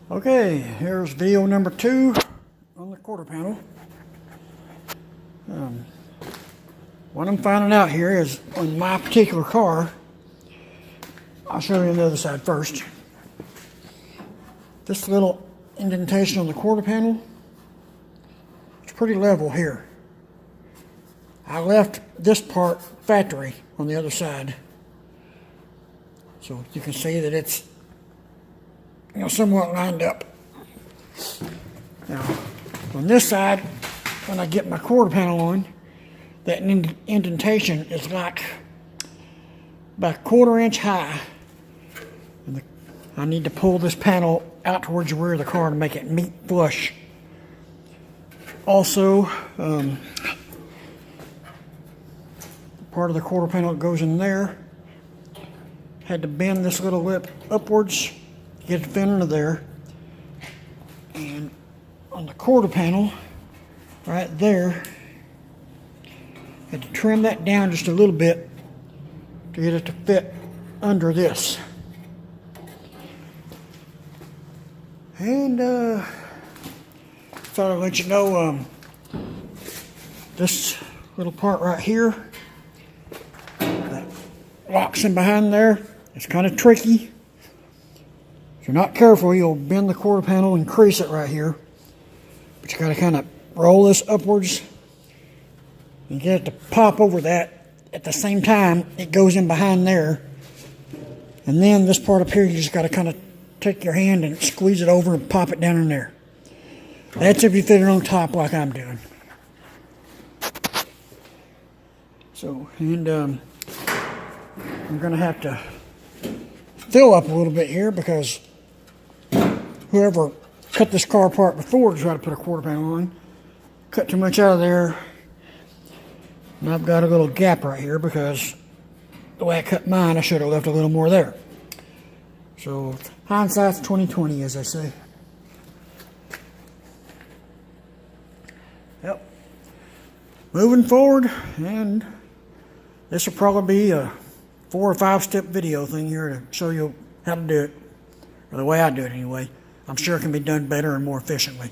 Okay, here's video number 2 on the quarter panel. What I'm finding out here is on my particular car, I'll show you the other side first. This little indentation on the quarter panel, it's pretty level here. I left this part factory on the other side. So you can see that it's somewhat lined up. Now, on this side, when I get my quarter panel on, that indentation is like about a 1/4 inch high. And I need to pull this panel out towards the rear of the car to make it meet flush. Also, part of the quarter panel that goes in there, had to bend this little lip upwards to get it fit into there. And on the quarter panel, right there, had to trim that down just a little bit to get it to fit under this. And thought I'd let you know this little part right here that locks in behind there. It's kind of tricky. If you're not careful, you'll bend the quarter panel and crease it right here. But you got to kind of roll this upwards and get it to pop over that. At the same time, it goes in behind there. And then this part up here, you just got to kind of take your hand and squeeze it over and pop it down in there. That's if you fit it on top like I'm doing. So, and I'm going to have to fill up a little bit here because whoever cut this car apart before to try to put a quarter panel on cut too much out of there. And I've got a little gap right here because the way I cut mine, I should have left a little more there. So hindsight's 20/20, as I say. Yep. Moving forward, and this will probably be a 4 or 5 step video thing here to show you how to do it, or the way I do it anyway. I'm sure it can be done better and more efficiently.